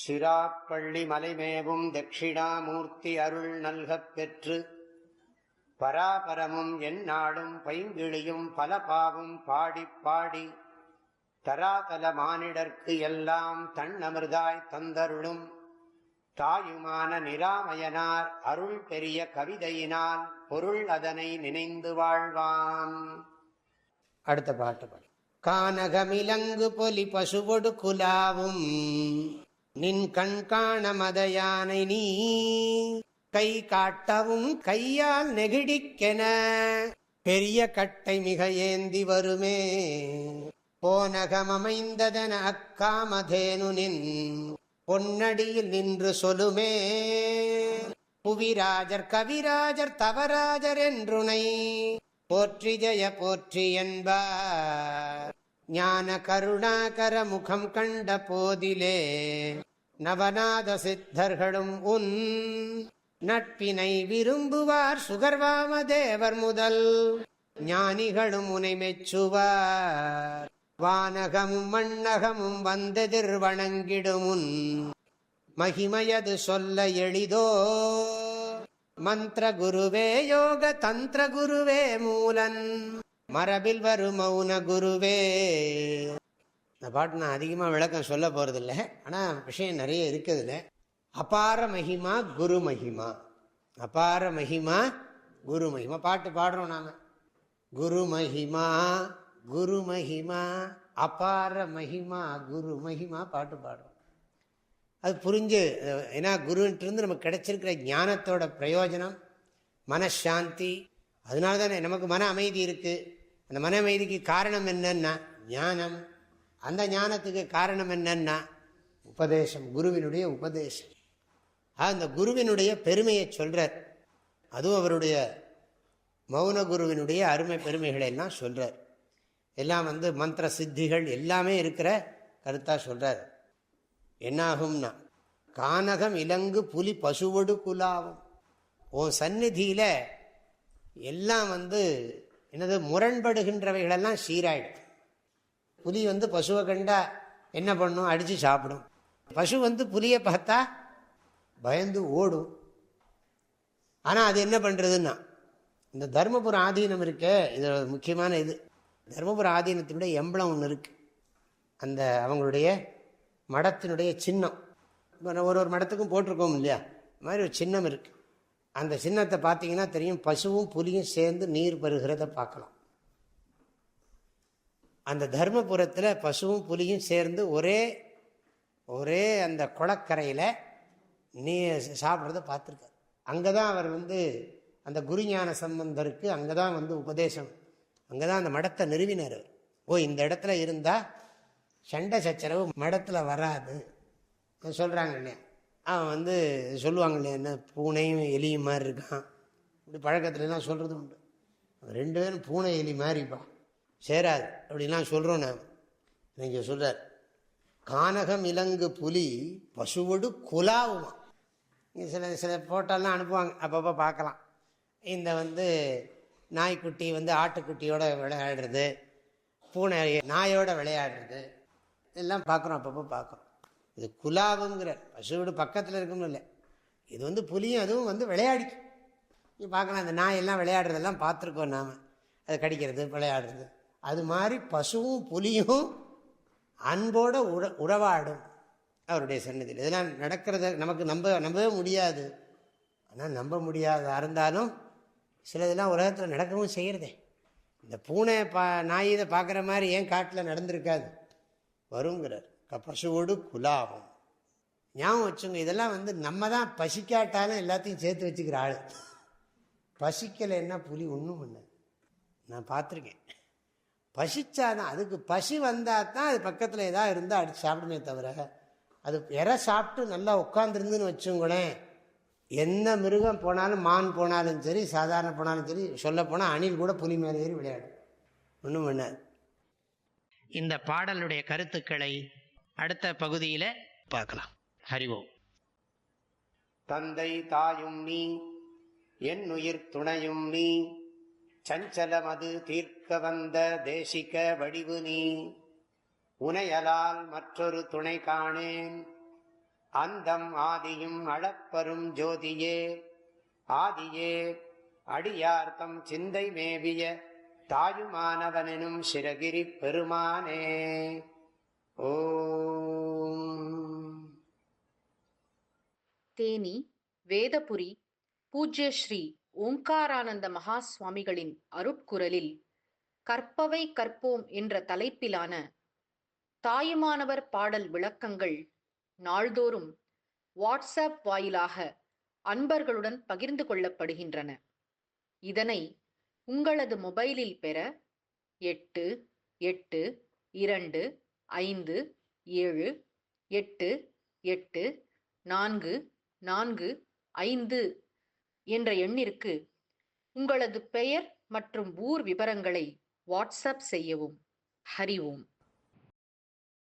சிராப்பள்ளி மலைமேவும் தட்சிணாமூர்த்தி அருள் நல்கப் பெற்று பராபரமும் எந்நாடும் பைங்கிழியும் பல பாவும் பாடிப் பாடி தராதல மானிடர்க்கு எல்லாம் தன்னமிர்தாய் தந்தருளும் தாயுமான நிராமயனார் அருள் பெரிய கவிதையினால் பொருள் அதனை நினைந்து வாழ்வான். அடுத்த பாட்டு பாடு. கானகமிலங்கு பொலி பசுவொடு குலாவும் நின் கண் காண மதயானை நீ கை காட்டவும் கையால் நெகிழிக்கென பெரிய கட்டை மிக ஏந்தி வருமே போனகமமைந்ததன அக்காமதேனு நின் பொன்னடியில் நின்று சொலுமே புவிராஜர் கவிராஜர் தவராஜர் என்றுனை போற்றி ஜெய போற்றி என்பார் ஞான கருணாகர முகம் கண்ட போதிலே நவநாத சித்தர்களும் உன் நட்பினை விரும்புவார் சுகர்வாம தேவர் முதல் ஞானிகளும் உனை மெச்சுவார் வானகமும் மண்ணகமும் வந்தெதிர் வணங்கிடுமுன் மகிமையது சொல்ல எளிதோ மந்திர குருவே யோக தந்திர குருவே மூலன் மரபில் வரும் மௌன குருவே. இந்த பாட்டு நான் அதிகமாக விளக்கம் சொல்ல போகிறதில்ல, ஆனால் விஷயம் நிறைய இருக்குதுல்ல. அபார மகிமா குரு மகிமா, அபார மகிமா குரு மகிமா பாட்டு பாடுறோம் நாம. குரு மகிமா குரு மகிமா அபார மகிமா குரு மகிமா பாட்டு பாடுறோம். அது புரிஞ்சு, ஏன்னா குருன்ட்டு நமக்கு கிடைச்சிருக்கிற ஞானத்தோட பிரயோஜனம் மனசாந்தி. அதனால தானே நமக்கு மன அமைதி இருக்குது. அந்த மன அமைதிக்கு காரணம் என்னன்னா ஞானம். அந்த ஞானத்துக்கு காரணம் என்னன்னா உபதேசம், குருவினுடைய உபதேசம். அந்த குருவினுடைய பெருமையை சொல்றார். அதுவும் அவருடைய மௌன குருவினுடைய அருமை பெருமைகளை எல்லாம் சொல்றார். எல்லாம் மந்திர சித்திகள் எல்லாமே இருக்கிற கருத்தா சொல்றார். என்னாகும்னா கானகம் இலங்கு புலி பசுவொடு குலாவும். உன் சந்நிதியில எல்லாம் என்னது முரண்படுகின்றவைகளெல்லாம் சீராயிடும். புலி பசுவை கண்டா என்ன பண்ணும்? அடித்து சாப்பிடும். பசு புலியை பார்த்தா பயந்து ஓடும். ஆனால் அது என்ன பண்ணுறதுன்னா, இந்த தர்மபுர ஆதீனம் இருக்கே, இது முக்கியமான இது. தர்மபுர ஆதீனத்தினுடைய எம்பளம் ஒன்று இருக்குது. அந்த அவங்களுடைய மடத்தினுடைய சின்னம் ஒரு மடத்துக்கும் போட்டிருக்கோம் இல்லையா, இது மாதிரி ஒரு சின்னம் இருக்குது. அந்த சின்னத்தை பார்த்தீங்கன்னா தெரியும், பசுவும் புலியும் சேர்ந்து நீர் பருகிறத பார்க்கலாம். அந்த தர்மபுரத்தில் பசுவும் புலியும் சேர்ந்து ஒரே அந்த குளக்கரையில் சாப்பிட்றத பார்த்துருக்காரு. அங்கே தான் அவர் அந்த குருஞான சம்பந்தருக்கு அங்கே தான் உபதேசம், அங்கே தான் அந்த மடத்தை நிறுவினார். இந்த இடத்துல இருந்தால் சண்டை சச்சரவு மடத்தில் வராது சொல்கிறாங்க இல்லையா. அவன் சொல்லுவாங்க இல்லையா, என்ன பூனையும் எலியும் மாதிரி இருக்கான், இப்படி பழக்கத்துலலாம் சொல்கிறது உண்டு. ரெண்டு பேரும் பூனை எலி மாதிரிப்பா, சேராது அப்படின்லாம் சொல்கிறோம். நான் நீங்கள் சொல்கிறார், கானகம் இலங்கு புலி பசுவொடு குலாவுமா. சில போட்டோலாம் அனுப்புவாங்க, அப்பப்போ பார்க்கலாம். இந்த நாய்க்குட்டி ஆட்டுக்குட்டியோட விளையாடுறது, பூனை நாயோட விளையாடுறது எல்லாம் பார்க்குறோம், அப்பப்போ பார்க்குறோம். இது குலாவுங்கிற பசுவோடு பக்கத்தில் இருக்குன்னு இல்லை, இது புலியும் அதுவும் விளையாடிக்கும். நீ பார்க்கலாம், அந்த நாயெல்லாம் விளையாடுறதெல்லாம் பார்த்துருக்கோம் நாம், அது கடிக்கிறது விளையாடுறது. அது மாதிரி பசுவும் புலியும் அன்போட உறவாடும் அவருடைய சன்னதியில். இதெல்லாம் நடக்கிறத நமக்கு நம்பவே முடியாது. ஆனால் நம்ப முடியாதா இருந்தாலும் சில இதெல்லாம் உலகத்தில் நடக்கவும் செய்கிறதே. இந்த பூனை நாய் இதை பார்க்குற மாதிரி ஏன் காட்டில் நடந்திருக்காது, வருங்கிறார். பசுவோடு குலாவும். ஞாபகம் வச்சுங்க, இதெல்லாம் நம்ம தான் பசிக்காட்டாலும் எல்லாத்தையும் சேர்த்து வச்சுக்கிற ஆள். பசிக்கலைன்னா புலி ஒன்றும் பண்ணாது, நான் பார்த்துருக்கேன். பசிச்சாதான், அதுக்கு பசி வந்தால் தான் அது பக்கத்தில் ஏதாவது இருந்தால் அடித்து சாப்பிடுமே தவிர, அது இறை சாப்பிட்டு நல்லா உட்காந்துருந்துன்னு வச்சுங்களேன், எந்த மிருகம் போனாலும், மான் போனாலும் சரி, சாதாரண போனாலும் சரி, சொல்ல போனால் அணில் கூட புலி மேலே ஏறி விளையாடும், ஒன்றும் பண்ணாது. இந்த பாடலுடைய கருத்துக்களை அடுத்த பகுதியில் பார்க்கலாம். ஹரிவோம். தந்தை தாயும் நீ, என் உயிர் துணையும் நீ, சஞ்சலமது தீர்க்க வந்த தேசிக வடிவு நீ, உனையலால் மற்றொரு துணை காணேன், அந்தம் ஆதியும் அளப்பரும் ஜோதியே ஆதியே அடியார்த்தம் சிந்தை மேவிய தாயுமானவனும் சிரகிரி பெருமானே. ஓம். தேனி வேதபுரி பூஜ்ய ஸ்ரீ ஓங்காரானந்த மகா சுவாமிகளின் அருட்குரலில் கற்பவை கற்போம் என்ற தலைப்பிலான தாயுமானவர் பாடல் விளக்கங்கள் நாள்தோறும் வாட்ஸ்அப் வாயிலாக அன்பர்களுடன் பகிர்ந்து கொள்ளப்படுகின்றன. இதனை உங்களது மொபைலில் பெற 8827488445 என்ற எண்ணிற்கு உங்களது பெயர் மற்றும் ஊர் விவரங்களை வாட்ஸ்அப் செய்யவும். ஹரி ஓம்.